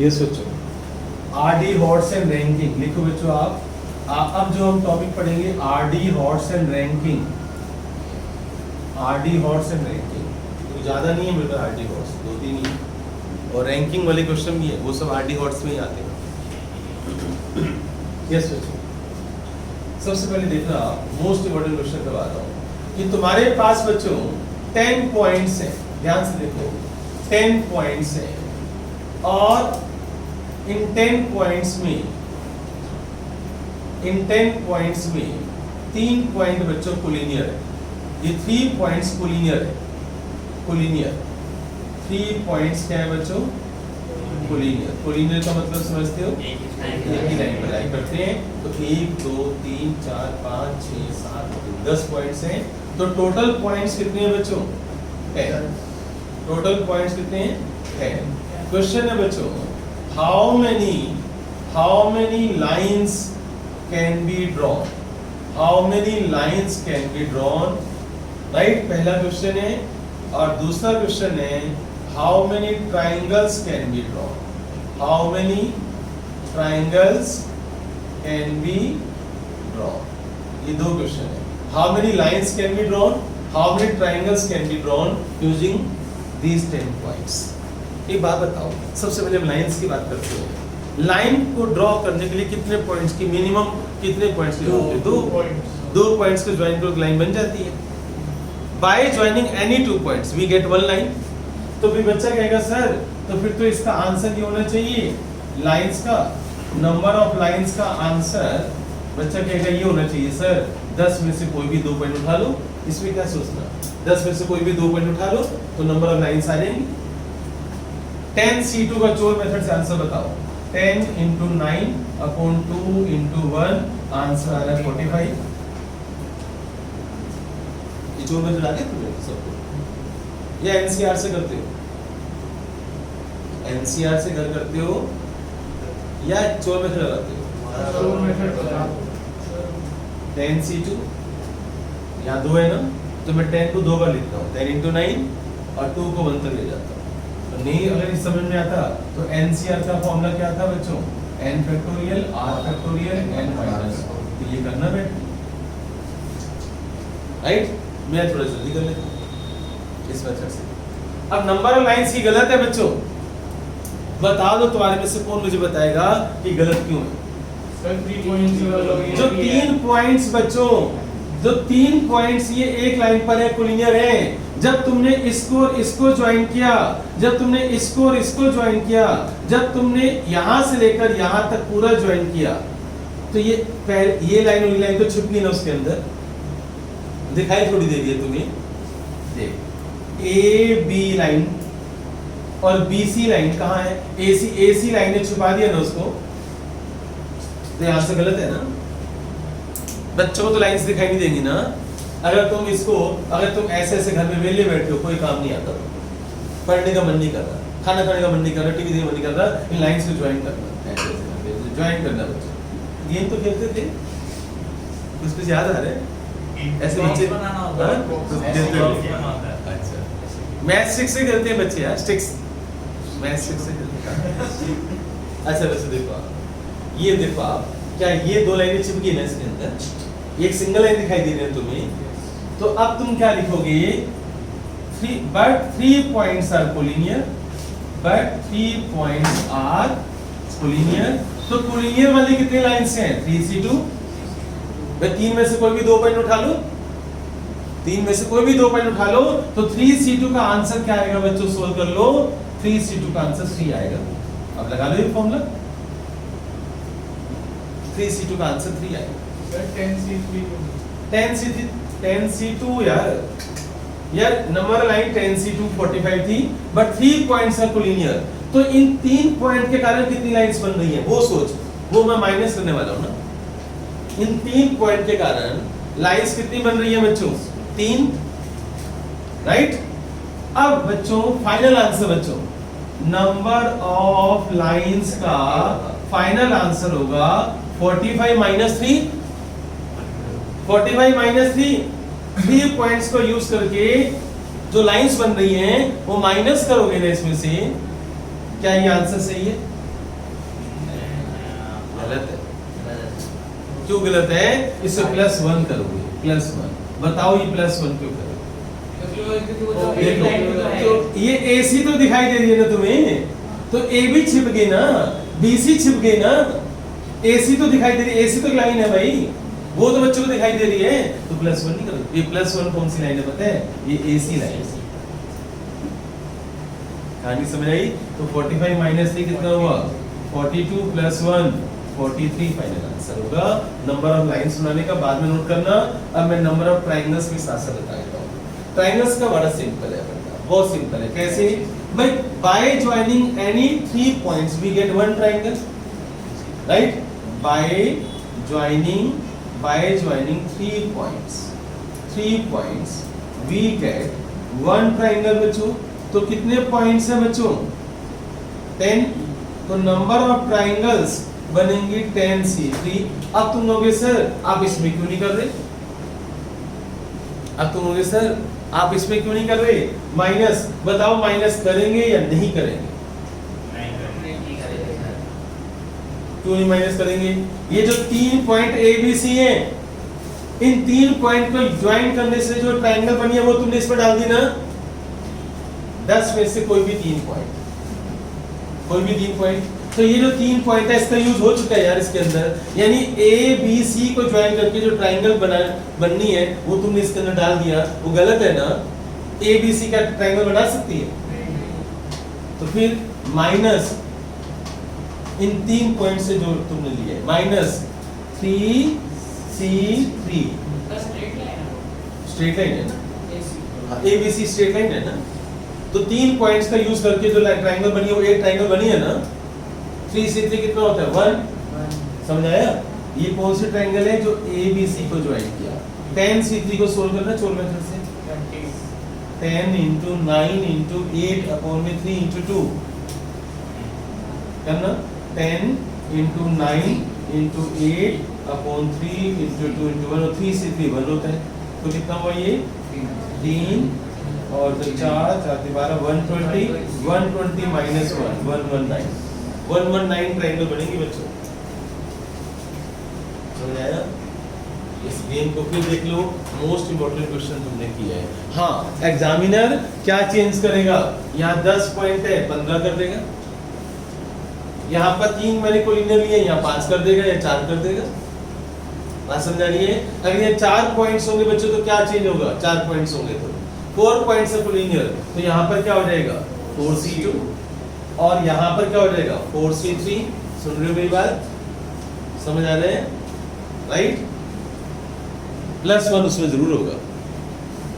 ये सोचो RD horse and ranking लिखो बच्चों आप। अब जो हम टॉपिक पढ़ेंगे RD horse and ranking, RD horse and ranking तो ज्यादा नहीं है मेरे पास आरडी हॉर्स, 2-3 ही, और रैंकिंग वाले क्वेश्चन भी है, वो सब आरडी हॉर्स में ही आते हैं। यस बच्चों, सबसे पहले देखना मोस्ट इंपोर्टेंट क्वेश्चन करवा रहा हूँ कि तुम्हारे पास बच्चों 10 पॉइंट्स हैं, ध्यान से देखो 10 पॉइंट्स हैं, और इन 10 पॉइंट्स में 3 पॉइंट बच्चों कोलिनियर है। ये 3 पॉइंट्स कोलिनियर है, कोलिनियर 3 पॉइंट्स क्या है बच्चों? कोलिनियर। कोलिनियर का मतलब समझते हो? एक ही लाइन पर लाई करते हैं, तो 1 2 3 4 5 6 7 10 पॉइंट्स हैं। तो टोटल पॉइंट्स कितने हैं बच्चों? 10। टोटल पॉइंट्स कितने हैं? 10। क्वेश्चन है बच्चों, how many lines can be drawn? How many lines can be drawn? Right, पहला क्वेश्चन है। और दूसरा क्वेश्चन है how many triangles can be drawn? How many triangles can be drawn? ये दो क्वेश्चन है। How many lines can be drawn, how many triangles can be drawn using these 10 points. एक बात बताओ, सबसे पहले हम लाइंस की बात करते हैं। लाइन को ड्रॉ करने के लिए कितने पॉइंट्स की मिनिमम, कितने पॉइंट्स की जरूरत है? दो पॉइंट्स को ज्वाइन करके लाइन बन जाती है। By joining any 2 points we get 1 line. तो फिर बच्चा कहेगा सर तो फिर तो इसका आंसर ये होना चाहिए, लाइंस का नंबर ऑफ लाइंस का आंसर बच्चा कहेगा ये होना चाहिए सर 10 में से कोई भी 2 पॉइंट उठा लो। इसमें क्या सोचना, 10 में से कोई भी 2 पॉइंट उठा लो तो नंबर ऑफ लाइंस आ जाएंगी। 10C2 का चोर मेथड से आंसर बताओ। 10 × 9/2 × 1 आंसर आ रहा है 45। ये चोर मेथड आ गया तुम्हें सबको, या एनसीआर से करते हो? एनसीआर से घर करते हो या चोर मेथड लगाते हो? चोर मेथड बता। 10C2 यहाँ 2 है ना, तो मैं 10 को 2 बार लिखता हूँ, 10 × 9 और 2 को 1 तक ले जाता हूँ। तो नहीं अगर इस समझ में आता तो एनसीआर का फॉर्मूला क्या था बच्चों? n factorial r factorial n minus. तो ये करना बेटा, राइट। मैं थोड़ा जल्दी कर लेता हूँ इस मेथड से। अब नंबर ऑफ लाइंस की गलत है बच्चों, बता दो तुम्हारे में से कौन मुझे बताएगा कि गलत क्यों है? सर 3 पॉइंट्स जो 3 पॉइंट्स बच्चों, जो 3 पॉइंट्स ये एक लाइन पर है, कोलिनियर है। जब तुमने इसको और इसको ज्वाइन किया, जब तुमने इसको और इसको ज्वाइन किया, जब तुमने यहां से लेकर यहां तक पूरा ज्वाइन किया, तो ये लाइन और ये लाइन तो छुप गई ना उसके अंदर, दिखाई थोड़ी दे रही है तुम्हें। देख ए बी लाइन और बी सी लाइन कहाँ है? ए सी लाइन ने छुपा दिया ना उसको, तो यहाँ से गलत है ना। बच्चों को तो लाइंस दिखाई नहीं देंगी ना। अगर तुम ऐसे ऐसे घर में वेले बैठे हो, कोई काम नहीं आता, पढ़ने का मन नहीं कर रहा, खाना खाने का मन नहीं कर रहा, टीवी देखने का मन नहीं कर रहा, इन लाइंस को ज्वाइन करना, ऐसे ज्वाइन करना। बच्चे गेम तो खेलते थे, कुछ याद आ रहा है? ऐसे बच्चे अच्छा मैथ स्टिक्स से खेलते हैं बच्चे यार, स्टिक्स मैथ स्टिक्स से खेलते हैं। अच्छा वैसे देखो आप, ये देखो आप, क्या ये 2 लाइनें चिपकी ना इसके अंदर, एक सिंगल लाइन दिखाई दे रही है तुम्हें। तो अब तुम क्या लिखोगे? 3 points are collinear, but 3 points are collinear. तो कोलिनियर वाली कितनी लाइंस हैं? 3C2। 3 में से कोई भी 2 पॉइंट उठा लो, 3 में से कोई भी 2 पॉइंट उठा लो, तो 3C2 का आंसर क्या आएगा बच्चों? सोल्व कर लो, 3C2 का आंसर 3 आएगा। अब लगा लो ये फॉर्मूला, 3C2 का आंसर 3 आएगा। 10C2 यार नंबर लाइन 10C2 45 थी, बट 3 पॉइंट्स आर कोलिनियर। तो इन 3 पॉइंट के कारण कितनी लाइंस बन रही है वो सोच, वो मैं माइनस करने वाला हूं ना। इन 3 पॉइंट के कारण लाइंस कितनी बन रही है बच्चों? 3, राइट। अब बच्चों फाइनल आंसर बच्चों, नंबर ऑफ लाइंस का फाइनल आंसर होगा 45 - 3। 45 - 3, 3 पॉइंट्स को यूज करके जो लाइंस बन रही हैं वो माइनस करोगे ना इसमें से, क्या ये आंसर सही है? गलत है। क्यों गलत है? इसे +1 करोगे, +1। बताओ ये +1 क्यों करोगे? देखो तो ये AC तो दिखाई दे रही है ना तुम्हें, तो AB छिप गई ना, BC छिप गई ना, AC तो दिखाई दे रही है, AC तो लाइन है भाई, वो तो बच्चों को दिखाई दे रही है, तो +1 नहीं करोगे। ये +1 कौन सी लाइन है पता है? ये AC लाइन है। कहानी समझ आई? तो 45 - 3 कितना हुआ? 42 + 1 43 फाइनल आंसर होगा। नंबर ऑफ लाइंस बनाने का बाद में नोट करना। अब मैं नंबर ऑफ ट्रायंगल्स के साथ साथ बता देता हूं। ट्रायंगल्स का बड़ा सिंपल है बेटा, बहुत सिंपल है। कैसे भाई? By joining any 3 points we get one triangle, right? By joining 3 points we get one triangle बच्चों। तो कितने पॉइंट्स हैं बच्चों? 10। तो नंबर ऑफ ट्रायंगल्स बनेंगे 10C3। अब तुम लोगे सर आप इसमें क्यों नहीं कर रहे? अब तुम लोगे सर आप इसमें क्यों नहीं कर रहे? माइनस, बताओ माइनस करेंगे या नहीं करेंगे? क्यों नहीं माइनस करेंगे? ये जो 3 पॉइंट ABC हैं, इन 3 पॉइंट को ज्वाइन करने से जो ट्रायंगल बनी है वो तुमने इसमें डाल दी ना। 10 में से कोई भी 3 पॉइंट, कोई भी 3 पॉइंट। तो ये जो 3 पॉइंट है इसका यूज हो चुका है यार इसके अंदर, यानी ABC को ज्वाइन करके जो ट्रायंगल बननी है वो तुमने इसके अंदर डाल दिया। वो गलत है ना? ABC का ट्रायंगल बना सकती है? तो फिर माइनस इन 3 पॉइंट से जो तुमने लिए -3C3 स्ट्रेट लाइन है ना? ABC स्ट्रेट लाइन है ना? तो 3 पॉइंट्स का यूज करके जो ट्रायंगल बनी है वो एक ट्रायंगल बनी है ना। 3C3 कितना होता है? 1। समझ आया? ये कौन सी ट्रायंगल है जो ABC को ज्वाइन किया? 10C3 को सोल्व करना चोल मेथड से। 10 × 9 × 8 अपॉन में 3 × 2 करना। 10 × 9 × 8 अपॉन 3 × 2 × 1 और 3C3 1 होता है। तो कितना हुआ ये? 3 और 4 4 12 120 120 - 1 119 119 ट्रायंगल बनेगी बच्चों। समझ आया? इस गेम को फिर देख लो, मोस्ट इंपोर्टेंट क्वेश्चन तुमने किया है। हाँ, एग्जामिनर क्या चेंज करेगा? यहाँ 10 पॉइंट है 15 कर देगा, यहाँ पर 3 मैंने कोलिनियर लिए, यहाँ 5 कर देगा या 4 कर देगा। बात समझ आ रही है? अगर ये 4 पॉइंट्स होंगे बच्चों तो क्या चेंज होगा? 4 पॉइंट्स होंगे तो 4 पॉइंट्स है कोलिनियर, तो यहाँ पर क्या हो जाएगा? 4C2 और यहाँ पर क्या हो जाएगा? 4C3। सुन रहे हो मेरी बात? समझ आ रहे हैं? राइट? +1 उसमें जरूर होगा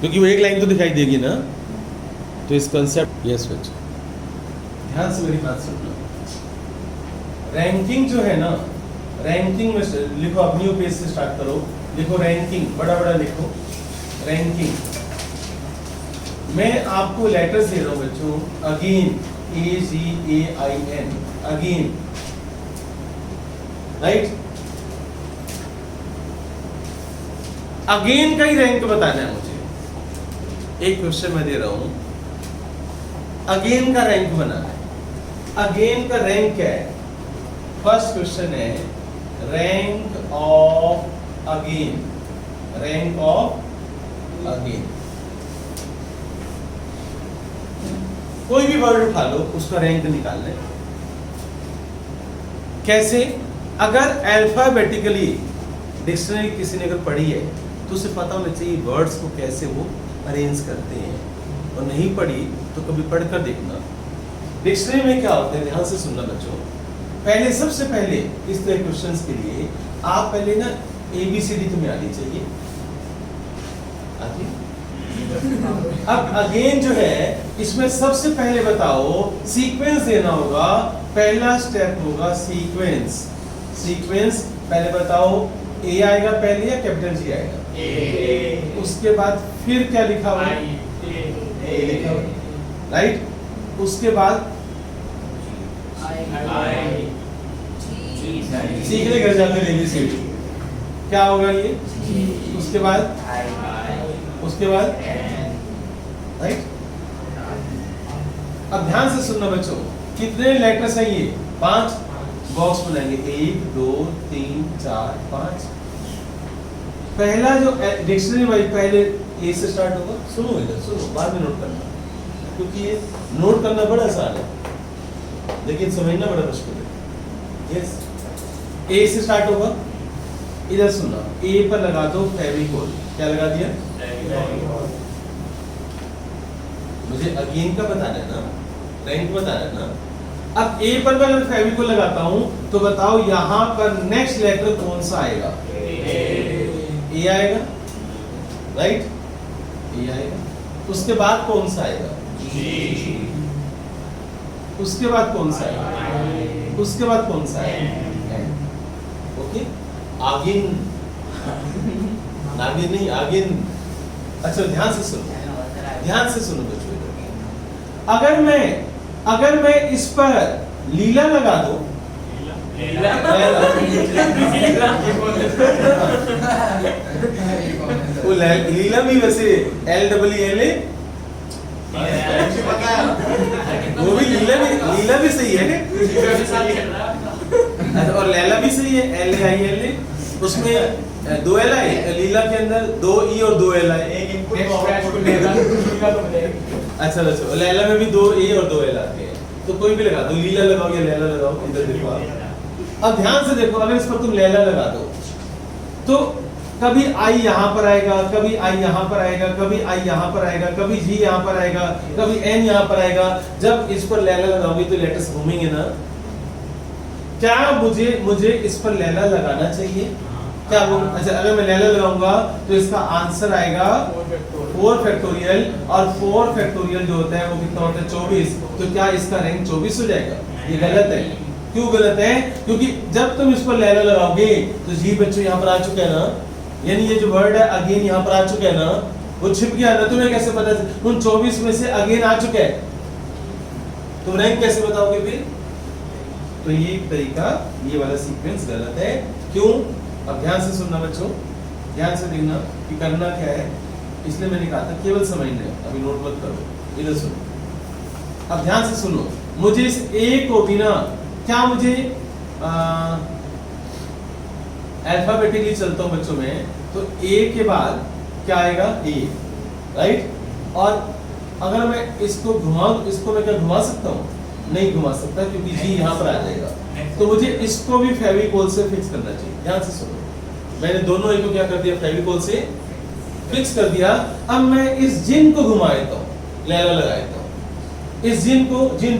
क्योंकि वो एक लाइन तो दिखाई देगी ना। तो इस कंसेप्ट यस बच्चों ध्यान से मेरी बात सुन लो। रैंकिंग जो है ना, रैंकिंग में लिखो, अपनी पेज से स्टार्ट करो। लिखो रैंकिंग, बड़ा बड़ा लिखो रैंकिंग। मैं आपको लेटर्स दे रहा हूं बच्चों, again AGAIN, again, right? Again का ही रैंक बताना है मुझे। एक क्वेश्चन मैं दे रहा हूं, अगेन का रैंक बनाना है। अगेन का रैंक क्या है? फर्स्ट क्वेश्चन है rank of again, rank of again. कोई भी वर्ड उठा लो, उसका रैंक निकालना है। कैसे? अगर अल्फाबेटिकली डिक्शनरी किसी ने अगर पढ़ी है तो उसे पता होना चाहिए वर्ड्स को कैसे वो अरेंज करते हैं, और नहीं पढ़ी तो कभी पढ़कर देखना। डिक्शनरी में क्या होता है, ध्यान से सुनना बच्चों। पहले, सबसे पहले इस तरह क्वेश्चंस के लिए आप पहले ना ABCD तुम्हें आनी चाहिए। आती? अब अगेन जो है इसमें सबसे पहले बताओ सीक्वेंस देना होगा। पहला स्टेप होगा सीक्वेंस। सीक्वेंस पहले बताओ, A आएगा पहले या कैपिटल G आएगा? A। उसके बाद फिर क्या लिखा हुआ है? A लिखा हुआ, राइट? उसके बाद सीखने घर जाते ABCD क्या होगा ये? उसके बाद राइट? अब ध्यान से सुनना बच्चों, कितने लेटर्स हैं ये? 5। बॉक्स बनाएंगे 1 2 3 4 5। पहला जो डिक्शनरी वाइज पहले ए से स्टार्ट होगा। सुनो इधर सुनो, बाद में नोट करना, क्योंकि ये नोट करना बड़ा आसान है लेकिन समझना बड़ा मुश्किल है। यस, ए से स्टार्ट होगा। इधर सुना, ए पर लगा दो फेविकोल। क्या लगा दिया? मुझे अगेन का बताना है ना, रैंक बताना है ना। अब ए पर मैं अगर फेविकोल लगाता हूं तो बताओ यहां पर नेक्स्ट लेटर कौन सा आएगा? ए आएगा, राइट? ए आएगा। उसके बाद कौन सा आएगा? जी। उसके बाद कौन सा आएगा? उसके बाद कौन सा आएगा? ओके, आगिन नागिन नहीं, आगिन। अच्छा ध्यान से सुनो, ध्यान से सुनो बच्चों। अगर मैं इस पर लीला लगा दूं, वो लीला भी वैसे LEELA, वो भी लीला भी सही है। अच्छा, और लैला भी सही है, LAILA। उसमें 2 L आए, लीला के अंदर 2 E और 2 L आए। एक इनपुट और आउटपुट लेगा तो मिलेगा। अच्छा, लैला में भी 2 E और 2 L आते हैं, तो कोई भी लगा दो, लीला लगाओ या लैला लगाओ। इधर देखो आप, अब ध्यान से देखो। अगर इस पर तुम लैला लगा दो तो कभी आई यहाँ पर आएगा, कभी आई यहाँ पर आएगा, कभी आई यहाँ पर आएगा, कभी जी यहाँ पर आएगा, कभी एन यहाँ पर आएगा। जब इस पर लैला लगाओगे तो लेटर्स घूमेंगे ना। क्या मुझे इस पर लैला लगाना चाहिए? क्या वो? अच्छा, अगर मैं लैला लगाऊंगा तो इसका आंसर आएगा 4 फैक्टोरियल, और 4 फैक्टोरियल जो होता है वो कितना होता है? 24। तो क्या इसका रैंक 24 हो जाएगा? ये गलत है। क्यों गलत है? क्योंकि जब तुम इस पर लैला लगाओगे तो जी बच्चों यहाँ पर आ चुका है ना, यानी ये जो वर्ड है अगेन यहाँ पर आ चुका है ना, वो छिप गया ना। तुम्हें कैसे पता? उन 24 में से अगेन आ चुका है, तुम रैंक कैसे बताओगे फिर? तो ये तरीका, ये वाला सीक्वेंस गलत है। क्यों? अब ध्यान से सुनना बच्चों, ध्यान से देखना कि करना क्या है। इसलिए मैंने कहा था केवल समझना, अभी नोट मत करो, इधर सुनो। अब ध्यान से सुनो, मुझे इस ए को भी ना, क्या मुझे अल्फाबेटिकली चलता हूं बच्चों में, तो ए के बाद क्या आएगा? ए, राइट? और अगर मैं इसको घुमाऊं, इसको मैं क्या घुमा सकता हूं? नहीं घुमा सकता, क्योंकि जी यहाँ पर आ जाएगा। तो मुझे इसको भी फेविकोल से फिक्स करना चाहिए। ध्यान से सुनो, मैंने दोनों ए को क्या कर दिया? फेविकोल से फिक्स कर दिया। अब मैं इस जिन को घुमा देता हूँ, लैला लगा देता हूँ। इस जिन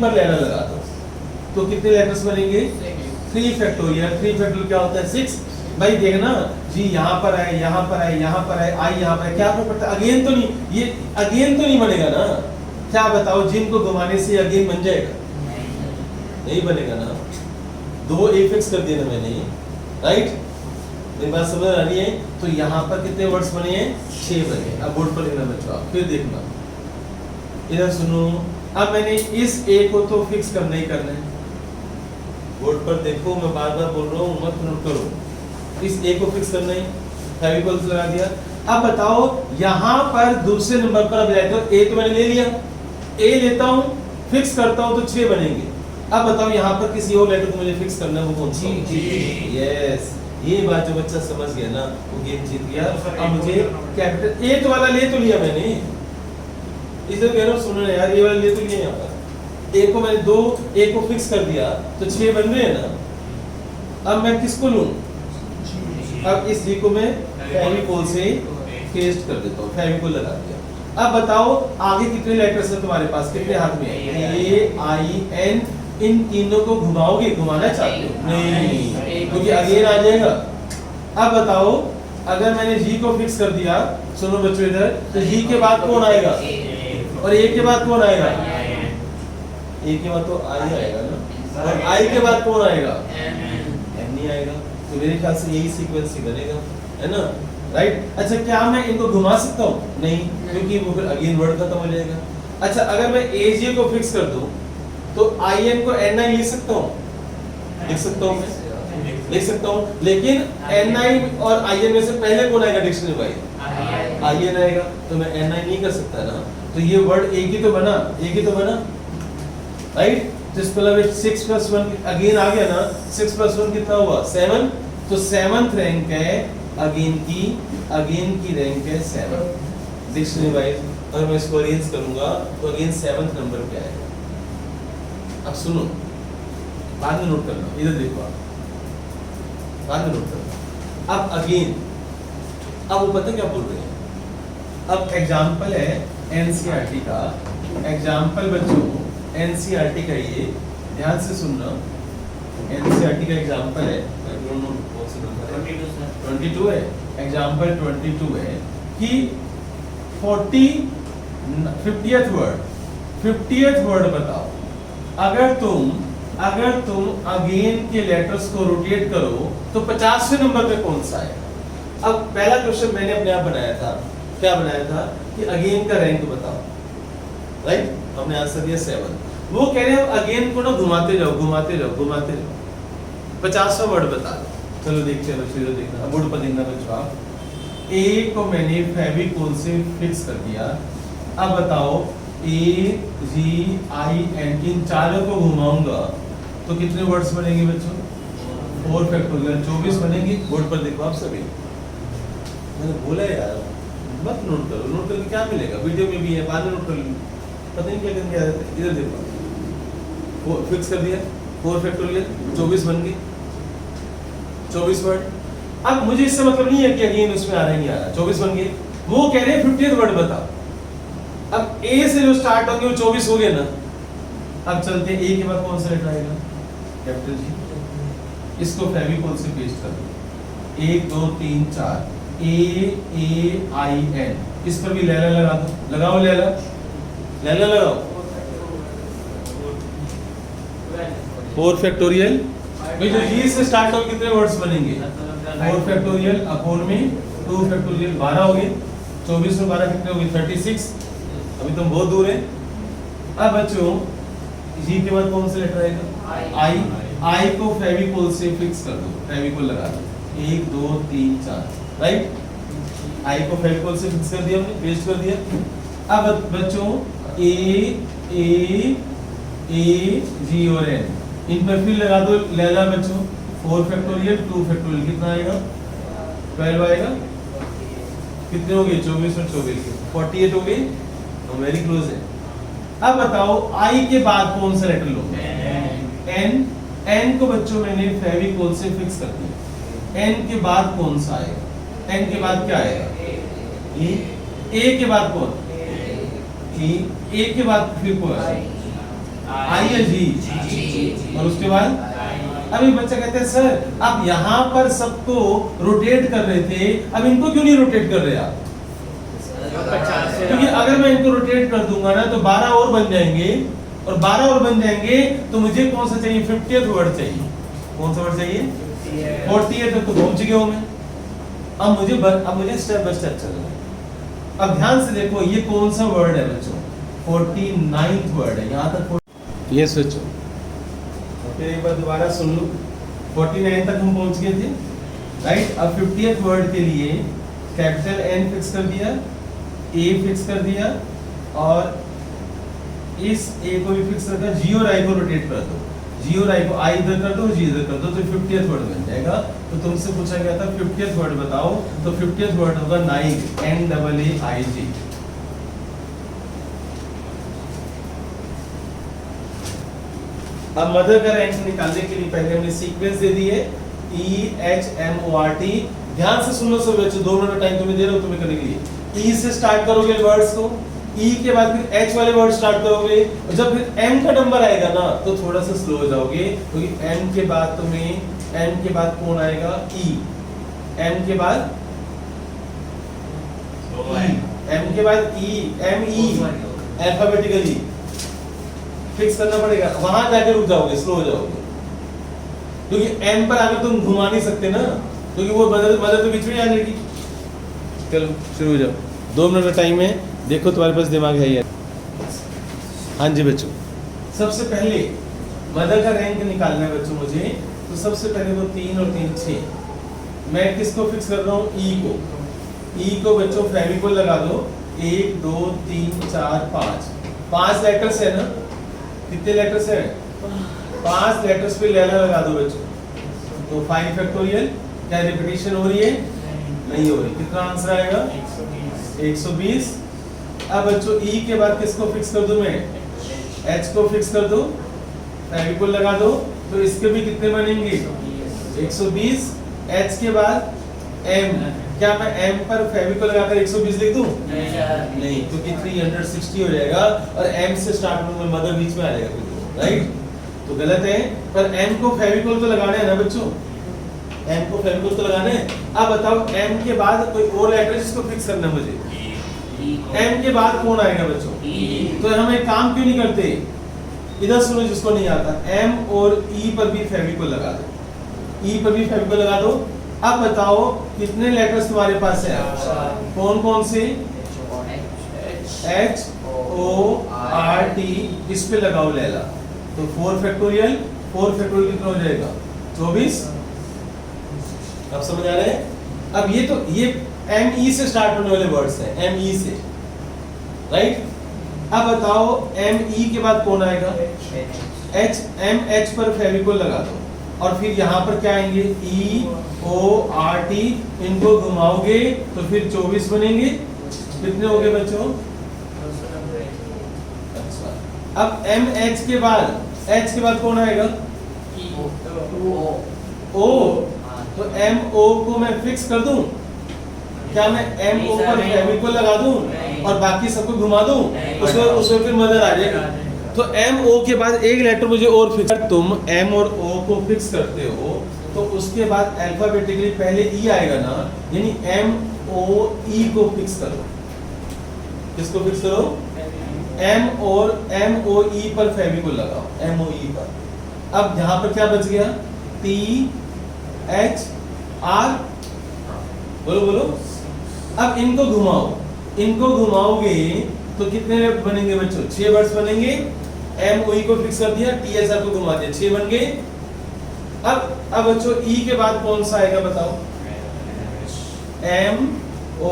पर लैला लगाता हूँ तो कितने लेटर्स बनेंगे? 3 फैक्टोरियल। 3 फैक्टोरियल क्या होता है? 6। भाई देखना, जी यहाँ पर है, यहाँ पर है, यहाँ पर है, आई यहाँ पर है, क्या पड़ता है? अगेन तो नहीं, ये अगेन तो नहीं बनेगा ना। क्या बताओ, जिन को घुमाने से अगेन बन जाएगा? नहीं बनेगा ना। 2 ए फिक्स कर दिया ना मैंने, राइट? मेरी बात समझ आ रही है? तो यहाँ पर कितने वर्ड्स बने हैं? 6 बने। अब बोर्ड पर लिखना बच्चों, आप फिर देखना, इधर सुनो। अब मैंने इस ए को तो फिक्स करना ही करना है। बोर्ड पर देखो, मैं बार बार बोल रहा हूँ, मत नोट करो। इस ए को फिक्स करना ही, फेविकोल से लगा दिया। अब बताओ यहाँ पर दूसरे नंबर पर, अब जाते हो, ए तो मैंने ले लिया, ए लेता हूँ, फिक्स करता हूँ तो 6 बनेंगे। अब बताओ यहाँ पर किसी और लेटर को मुझे फिक्स करना है, वो कौन सा? यस, ये बात जो बच्चा समझ गया ना, वो गेम जीत गया। अब मुझे कैपिटल ए वाला ले तो लिया मैंने, इसे कह रहा हूँ सुनो यार, ये वाला ले तो लिया। यहाँ पर ए को मैंने 2 ए को फिक्स कर दिया तो 6 बन रहे हैं ना। अब मैं किसको लूं? अब इस जी को मैं फेविकोल से पेस्ट कर देता हूँ, फेविकोल लगा दिया। अब बताओ आगे कितने लेटर्स हैं तुम्हारे पास, कितने हाथ में है? ए आई एन। इन तीनों को घुमाओगे? घुमाना चाहते हो? नहीं, क्योंकि अगेन आ जाएगा। अब बताओ, अगर मैंने जी को फिक्स कर दिया, सुनो बच्चों इधर, तो जी के बाद कौन आएगा? और ए के बाद कौन आएगा? ए के बाद तो आई आएगा ना, और आई के बाद कौन आएगा? एन नहीं आएगा। तो मेरे ख्याल से यही सीक्वेंस ही बनेगा, है ना, राइट? अच्छा, क्या मैं इनको घुमा सकता हूँ? नहीं, क्योंकि वो फिर अगेन वर्ड खत्म हो जाएगा। अच्छा, अगर मैं ए जे को फिक्स कर दूं तो आई एन को एन आई लिख सकता हूँ? लिख सकता हूँ, मैं लिख सकता हूँ, लेकिन एन आई और आई एन में से पहले कौन आएगा डिक्शनरी वाइज? आई एन आएगा। तो मैं एन आई नहीं कर सकता ना, तो ये वर्ड एक ही तो बना, एक ही तो बना, राइट? जिस मतलब 6 + 1 अगेन आ गया ना, 6 + 1 कितना हुआ 7, तो 7th रैंक है अगेन की रैंक है 7 डिक्शनरी वाइज। अगर मैं इसको अरेंज करूंगा तो अगेन 7th नंबर पे आएगा। अब सुनो, बाद में नोट करना, इधर देखो आप, बाद में नोट करना। अब अगेन, अब वो पता क्या बोल रहे हैं, अब एग्जाम्पल है एनसीईआरटी का, एग्जाम्पल बच्चों एनसीईआरटी का, ये ध्यान से सुनना, एनसीईआरटी का एग्जाम्पल है, I don't know कौन सा नंबर है, 22 है, एग्जाम्पल 22 है कि 50th वर्ड बताओ। अगर तुम अगेन के लेटर्स को रोटेट करो तो 50वें नंबर पे कौन सा है। अब पहला क्वेश्चन मैंने अपने आप बनाया था, क्या बनाया था कि अगेन का रैंक बताओ, राइट, हमने आंसर दिया 7। वो कह रहे हैं अगेन को ना घुमाते जाओ 50वां वर्ड बता दो। चलो देखते हैं बच्चों, इधर देखना, बोर्ड पर देखना बच्चों आप। ए को मैंने फेविकोल से फिक्स कर दिया। अब बताओ AGIN, इन चारों को घुमाऊंगा तो कितने वर्ड्स बनेंगे बच्चों, 4 फैक्टोरियल 24 बनेंगे। बोर्ड पर देखो आप सभी, मैंने बोला यार मत नोट करो, नोट करके क्या मिलेगा, वीडियो में भी है, बाद में नोट कर लो, पता नहीं क्या करके आ जाता है। इधर देखो, वो फिक्स कर दिया 4 फैक्टोरियल 24 बन गए, 24 वर्ड। अब मुझे इससे मतलब नहीं है कि अगेन उसमें आ रहा है नहीं आ रहा, 24 बन गए। वो कह रहे हैं 50th वर्ड बताओ। अब ए से जो स्टार्ट होंगे वो 24 हो गए ना। अब चलते हैं, ए के बाद कौन सा लेटर आएगा, कैपिटल जी। इसको फेविकोल से पेस्ट कर दो, 1 2 3 4 AAIN, इस पर भी लैला लगा दो, लगाओ लैला लगाओ, 4 फैक्टोरियल। भाई जो जी से स्टार्ट हो कितने वर्ड्स बनेंगे, 4 फैक्टोरियल अपॉन में 2 फैक्टोरियल, 12 हो गए। 24 में 12 कितने हो गए, 36। अभी तुम बहुत दूर है। अब बच्चों जी के बाद कौन सा लेटर आएगा, आई को फेविकोल से फिक्स कर दो, फेविकोल लगा दो, 1 2 3 4, राइट। आई को फेविकोल से फिक्स कर दिया हमने, पेस्ट कर दिया। अब बच्चों AG और N, इन पर फिर लगा दो लैला बच्चों, 4 फैक्टोरियल 2 फैक्टोरियल कितना आएगा, 12 आएगा। कितने हो गए, 24 और 24 48 हो गए, वेरी क्लोज है। अब बताओ आई के बाद कौन सा लेटर लो, N को बच्चों मैंने फेविकोल से फिक्स कर दिया। N के बाद कौन सा आएगा, N के बाद क्या आएगा, A के बाद कौन, A के बाद फिर कौन आएगा, आई या जी, और उसके बाद अभी बच्चा कहते हैं सर आप यहाँ पर सबको रोटेट कर रहे थे, अब इनको क्यों नहीं रोटेट कर रहे आप, क्योंकि अगर मैं इनको रोटेट कर दूंगा ना तो 12 और बन जाएंगे, और 12 और बन जाएंगे तो मुझे कौन सा चाहिए, 50th वर्ड चाहिए। कौन सा वर्ड चाहिए, 48 तक तो पहुंच गया हूं मैं। अब मुझे स्टेप बाय स्टेप चलना है। अब ध्यान से देखो ये कौन सा वर्ड है बच्चों, 49th वर्ड है, यहाँ तक ये सोचो, फिर एक बार दोबारा सुन लो, 49 तक हम पहुंच गए थे, राइट। अब 50th वर्ड के लिए कैपिटल N फिक्स कर दिया, A फिक्स कर दिया, और इस A को भी फिक्स कर दिया, G और I को रोटेट कर दो, G और I को I इधर कर दो, G इधर कर दो, तो 50th वर्ड बन जाएगा। तो तुमसे पूछा गया था 50th वर्ड बताओ, तो 50th वर्ड होगा नाइग, NAAIG। अब मदर का रैंक निकालने के लिए पहले हमने सीक्वेंस दे दी है, EHMORT। ध्यान से सुनो सब बच्चों, 2 मिनट टाइम तुम्हें दे रहा हूं तुम्हें करने के लिए। E से स्टार्ट करोगे वर्ड्स को, E के बाद फिर H वाले वर्ड स्टार्ट करोगे, और जब फिर M का नंबर आएगा ना तो थोड़ा सा स्लो हो जाओगे, क्योंकि M के बाद कौन आएगा, E। M के बाद M के बाद E, ME, अल्फाबेटिकली फिक्स करना पड़ेगा, वहां जाके रुक जाओगे, स्लो हो जाओगे, क्योंकि M पर आकर तुम घुमा नहीं सकते ना, क्योंकि वो मदर तो बीच में आ जाएगी। चलो शुरू हो जाओ, 2 मिनट का टाइम है, देखो तुम्हारे पास दिमाग है यार। हाँ जी बच्चों, सबसे पहले मदर का रैंक निकालना है बच्चों मुझे, तो सबसे पहले वो 3 और 3 6, मैं किसको फिक्स कर रहा हूँ, E को बच्चों फेविकोल लगा दो, 1 2 3 4 5 लेटर्स है ना, कितने लेटर्स है, 5 लेटर्स पे लैला लगा दो बच्चों, तो 5 फैक्टोरियल। क्या रिपीटिशन हो रही है? नहीं हो रही। कितना आंसर आएगा? 120। अब बच्चों ई के बाद किसको फिक्स कर दूं मैं? एच को फिक्स कर दो, फेविकोल लगा दो, तो इसके भी कितने बनेंगे? 120। एच के बाद एम, क्या मैं एम पर फेविकोल लगाकर 120 लिख दूं? नहीं, क्योंकि 360 हो जाएगा और एम से स्टार्ट होने मदर बीच में आ जाएगा, राइट? तो गलत है। पर एम को फेविकोल तो लगाना है ना बच्चों, एम को फेविकोल तो लगाना है। अब बताओ एम के बाद कोई और लेटर जिसको फिक्स करना है मुझे। एम के बाद कौन आएगा बच्चों? तो हम एक काम क्यों नहीं करते? इधर सुनो जिसको नहीं आता, एम और ई पर भी फेविकोल लगा दो, ई पर भी फेविकोल लगा दो। अब बताओ कितने लेटर्स तुम्हारे पास है? कौन कौन से? एच ओ आर टी, इस पे लगाओ लैला, तो 4 फैक्टोरियल। 4 फैक्टोरियल कितना हो जाएगा? 24। अब समझ आ रहे हैं? अब ये एम ई से स्टार्ट होने वाले वर्ड्स हैं, एम ई से, राइट? अब बताओ एम ई के बाद कौन आएगा? एच। एम एच पर फेविकोल लगा दो और फिर यहाँ पर क्या आएंगे? ई ओ आर टी, इनको घुमाओगे तो फिर 24 बनेंगे। कितने हो गए बच्चों? अच्छा। अब एम एच के बाद कौन आएगा? ओ। तो एम ओ को मैं फिक्स कर दूं? क्या मैं एम ओ पर फेविकोल लगा दूं और बाकी सबको घुमा दूं? उसमें फिर मदर आ जाएगा। तो एम ओ के बाद एक लेटर मुझे और फिक्स, तुम एम और ओ को फिक्स करते हो तो उसके बाद अल्फाबेटिकली पहले ई आएगा ना, यानी एम ओ ई को फिक्स करो। किसको फिक्स करो? एम और एम ओ ई पर फेविकोल लगाओ, एम ओ ई पर। अब यहाँ पर क्या बच गया? टी एच आर, बोलो बोलो। अब इनको घुमाओ, इनको घुमाओगे तो कितने बनेंगे बच्चों? 6 वर्ड्स बनेंगे। एम ओ ई को फिक्स कर दिया, टी एच आर को घुमा दिया, 6 बन गए। अब बच्चों ई के बाद कौन सा आएगा बताओ? एम ओ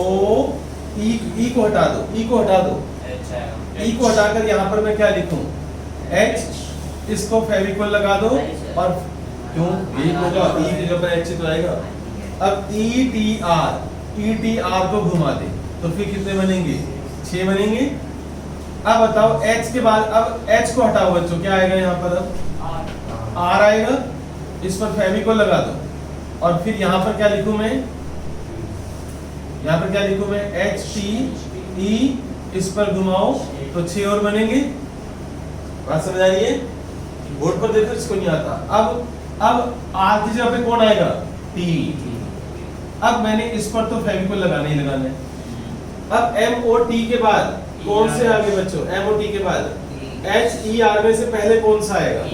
ई को हटा दो, ई को हटा दो, ई को हटाकर यहाँ पर मैं क्या लिखूं? एच। इसको फेविकोल लगा दो और क्यों ये होगा? ई की जगह पर एच तो आएगा। अब ई टी आर को घुमा दे तो फिर कितने बनेंगे? 6 बनेंगे। अब बताओ एच के बाद, अब एच को हटाओ बच्चों, क्या आएगा यहाँ पर? अब आर आएगा, इस पर फेविकोल लगा दो और फिर यहाँ पर क्या लिखूं मैं? यहाँ पर क्या लिखूं मैं? एच टी ई, इस पर घुमाओ तो 6 और बनेंगे। बात समझ आ रही है? बोर्ड पर देखो जिसको नहीं आता। अब आर की जगह पे कौन आएगा? टी। अब मैंने इस पर तो फेविकोल लगाना ही लगाना है। अब एम ओ टी के बाद कौन से आगे बच्चों? एम ओ टी के बाद एच ई आर में से पहले कौन सा आएगा?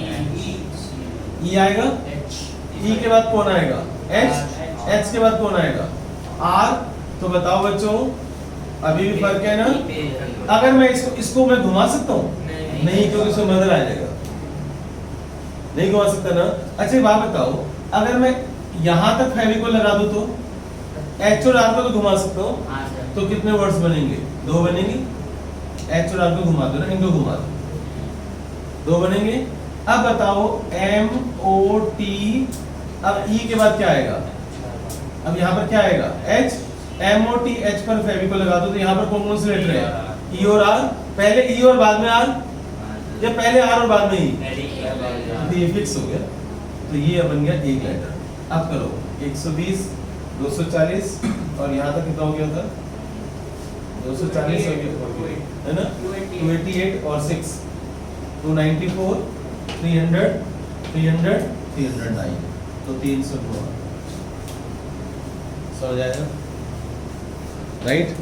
ई आएगा। ई के बाद कौन आएगा? एच। एच के बाद कौन आएगा? आर। तो बताओ बच्चों, अभी भी फर्क है ना? अगर मैं इसको मैं घुमा सकता हूँ? नहीं, क्योंकि इसमें मदर आ जाएगा, नहीं घुमा सकता ना। अच्छा बात बताओ, अगर मैं यहाँ तक फेविकोल लगा दूं तो एच और आर को तो घुमा सकता हूँ, तो कितने वर्ड्स बनेंगे? 2 बनेंगे। एच और आर को घुमा दो ना, इनको घुमा दो, 2 बनेंगे। अब बताओ एम ओ टी, अब ई के बाद क्या आएगा? अब यहाँ पर क्या आएगा? H. M O T H पर फेविकोल लगा दो तो यहाँ पर कौन से लेटर है? ई और आर। पहले ई और बाद में आर, या पहले आर और बाद में ई? ये फिक्स हो गया। तो ये बन गया एक लेटर। अब करो 120, 240 और यहाँ तक कितना हो गया था? 240 हो गया, है ना? 288 और 6 294, 300, 300, 309, तो 300 समझ आएगा, राइट?